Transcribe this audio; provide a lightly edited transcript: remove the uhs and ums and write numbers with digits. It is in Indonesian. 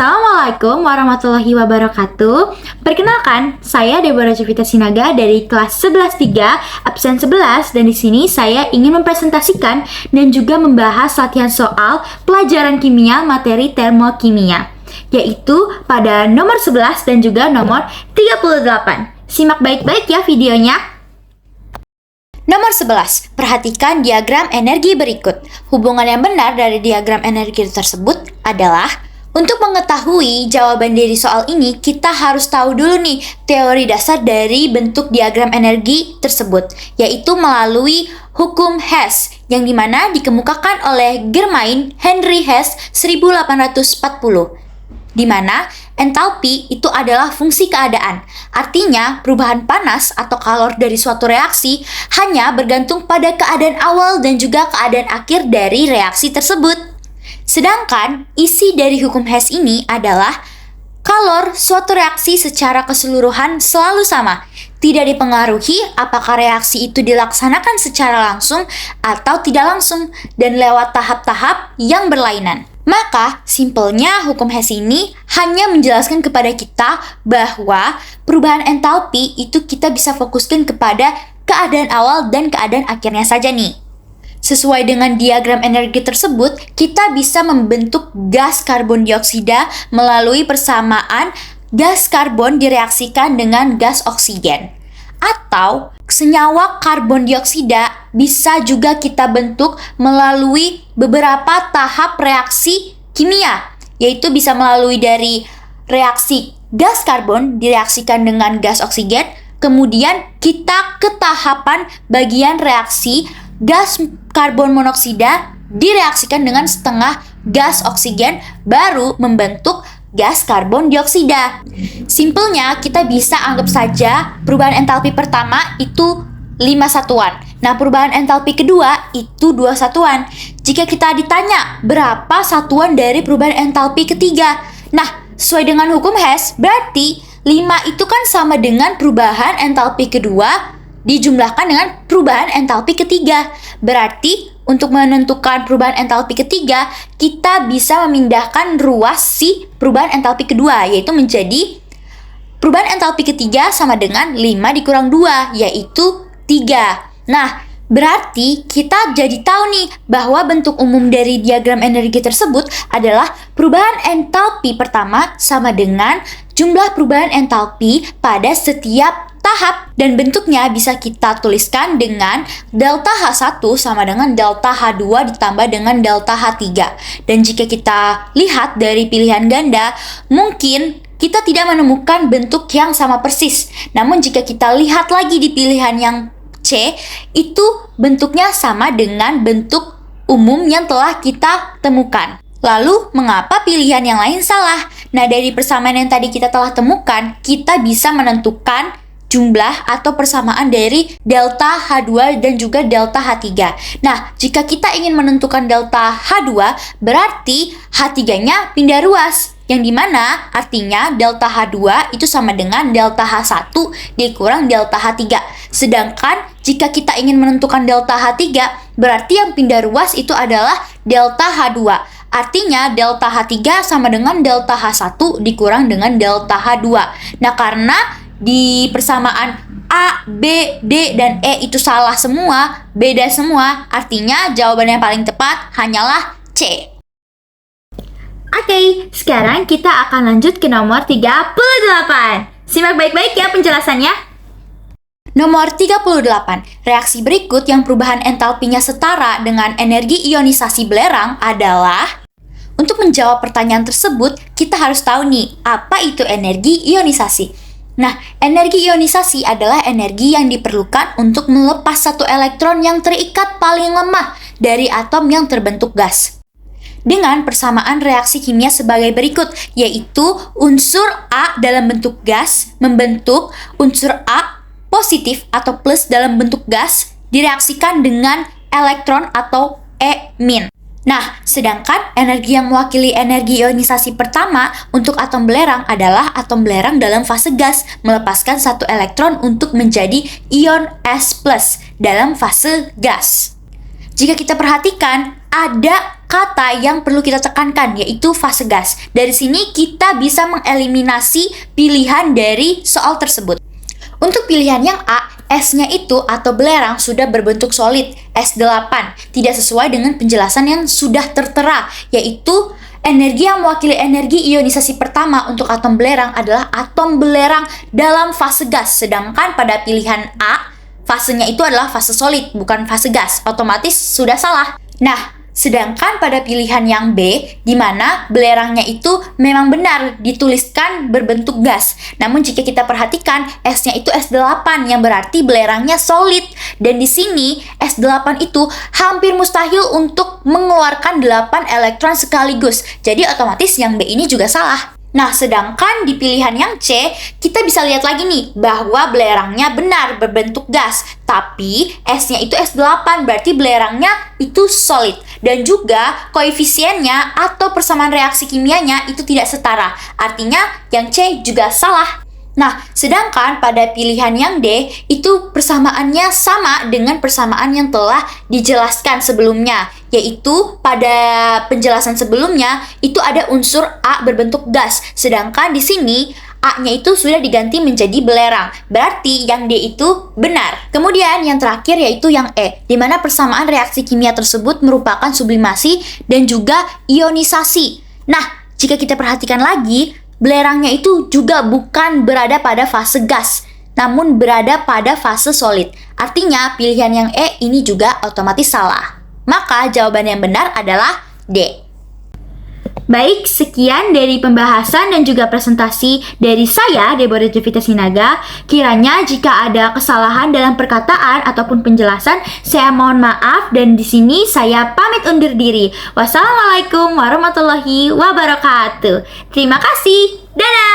Assalamualaikum warahmatullahi wabarakatuh. Perkenalkan, saya Deborah Civita Sinaga dari kelas 11-3, absen 11, dan di sini saya ingin mempresentasikan dan juga membahas latihan soal pelajaran kimia materi termokimia, yaitu pada nomor 11 dan juga nomor 38. Simak baik-baik ya videonya. Nomor 11, perhatikan diagram energi berikut. Hubungan yang benar dari diagram energi tersebut adalah, untuk mengetahui jawaban dari soal ini, kita harus tahu dulu nih teori dasar dari bentuk diagram energi tersebut, yaitu melalui hukum Hess, yang dimana dikemukakan oleh Germain Henry Hess 1840, di mana entalpi itu adalah fungsi keadaan. Artinya, perubahan panas atau kalor dari suatu reaksi hanya bergantung pada keadaan awal dan juga keadaan akhir dari reaksi tersebut. Sedangkan isi dari hukum Hess ini adalah kalor suatu reaksi secara keseluruhan selalu sama, tidak dipengaruhi apakah reaksi itu dilaksanakan secara langsung atau tidak langsung dan lewat tahap-tahap yang berlainan. Maka, simpelnya hukum Hess ini hanya menjelaskan kepada kita bahwa perubahan entalpi itu kita bisa fokuskan kepada keadaan awal dan keadaan akhirnya saja nih. Sesuai dengan diagram energi tersebut, kita bisa membentuk gas karbon dioksida melalui persamaan gas karbon direaksikan dengan gas oksigen. Atau senyawa karbon dioksida bisa juga kita bentuk melalui beberapa tahap reaksi kimia, yaitu bisa melalui dari reaksi gas karbon direaksikan dengan gas oksigen, kemudian kita ke tahapan bagian reaksi gas karbon monoksida direaksikan dengan setengah gas oksigen, baru membentuk gas karbon dioksida. Simpelnya, kita bisa anggap saja perubahan entalpi pertama itu 5 satuan. Nah, perubahan entalpi kedua itu 2 satuan. Jika kita ditanya berapa satuan dari perubahan entalpi ketiga, nah, sesuai dengan hukum Hess, berarti 5 itu kan sama dengan perubahan entalpi kedua dijumlahkan dengan perubahan entalpi ketiga. Berarti untuk menentukan perubahan entalpi ketiga, kita bisa memindahkan ruas si perubahan entalpi kedua, yaitu menjadi perubahan entalpi ketiga sama dengan 5 dikurang 2, yaitu 3. Nah, berarti kita jadi tahu nih bahwa bentuk umum dari diagram energi tersebut adalah perubahan entalpi pertama sama dengan jumlah perubahan entalpi pada setiap tahap, dan bentuknya bisa kita tuliskan dengan delta H1 sama dengan delta H2 ditambah dengan delta H3. Dan jika kita lihat dari pilihan ganda, mungkin kita tidak menemukan bentuk yang sama persis. Namun jika kita lihat lagi di pilihan yang C, itu bentuknya sama dengan bentuk umum yang telah kita temukan. Lalu, mengapa pilihan yang lain salah? Nah, dari persamaan yang tadi kita telah temukan, kita bisa menentukan jumlah atau persamaan dari delta H2 dan juga delta H3. Nah, jika kita ingin menentukan delta H2, berarti H3-nya pindah ruas, yang dimana artinya delta H2 itu sama dengan delta H1 dikurang delta H3. Sedangkan jika kita ingin menentukan delta H3, berarti yang pindah ruas itu adalah delta H2. Artinya delta H3 sama dengan delta H1 dikurang dengan delta H2. Nah, karena di persamaan A, B, D, dan E itu salah semua, beda semua, artinya jawaban yang paling tepat hanyalah C. Oke, sekarang kita akan lanjut ke nomor 38. Simak baik-baik ya penjelasannya. Nomor 38, reaksi berikut yang perubahan entalpinya setara dengan energi ionisasi belerang adalah. Untuk menjawab pertanyaan tersebut, kita harus tahu nih, apa itu energi ionisasi? Nah, energi ionisasi adalah energi yang diperlukan untuk melepas satu elektron yang terikat paling lemah dari atom yang terbentuk gas. Dengan persamaan reaksi kimia sebagai berikut, yaitu unsur A dalam bentuk gas membentuk unsur A positif atau plus dalam bentuk gas direaksikan dengan elektron atau E-. Nah, sedangkan energi yang mewakili energi ionisasi pertama untuk atom belerang adalah atom belerang dalam fase gas melepaskan satu elektron untuk menjadi ion S+ dalam fase gas. Jika kita perhatikan, ada kata yang perlu kita tekankan, yaitu fase gas. Dari sini kita bisa mengeliminasi pilihan dari soal tersebut. Untuk pilihan yang A, S-nya itu atau belerang sudah berbentuk solid, S8, tidak sesuai dengan penjelasan yang sudah tertera, yaitu energi yang mewakili energi ionisasi pertama untuk atom belerang adalah atom belerang dalam fase gas. Sedangkan pada pilihan A, fasenya itu adalah fase solid, bukan fase gas. Otomatis sudah salah. Nah, sedangkan pada pilihan yang B, di mana belerangnya itu memang benar dituliskan berbentuk gas. Namun jika kita perhatikan, S-nya itu S8 yang berarti belerangnya solid. Dan di sini S8 itu hampir mustahil untuk mengeluarkan 8 elektron sekaligus. Jadi otomatis yang B ini juga salah. Nah, sedangkan di pilihan yang C, kita bisa lihat lagi nih bahwa belerangnya benar berbentuk gas. Tapi S-nya itu S8, berarti belerangnya itu solid. Dan juga koefisiennya atau persamaan reaksi kimianya itu tidak setara. Artinya yang C juga salah. Nah, sedangkan pada pilihan yang D, itu persamaannya sama dengan persamaan yang telah dijelaskan sebelumnya. Yaitu pada penjelasan sebelumnya, itu ada unsur A berbentuk gas. Sedangkan di sini, A-nya itu sudah diganti menjadi belerang. Berarti yang D itu benar. Kemudian yang terakhir yaitu yang E, di mana persamaan reaksi kimia tersebut merupakan sublimasi dan juga ionisasi. Nah, jika kita perhatikan lagi, belerangnya itu juga bukan berada pada fase gas, namun berada pada fase solid. Artinya pilihan yang E ini juga otomatis salah. Maka jawaban yang benar adalah D. Baik, sekian dari pembahasan dan juga presentasi dari saya, Deborah Jovita Sinaga. Kiranya jika ada kesalahan dalam perkataan ataupun penjelasan, saya mohon maaf dan di sini saya pamit undur diri. Wassalamualaikum warahmatullahi wabarakatuh. Terima kasih. Dadah!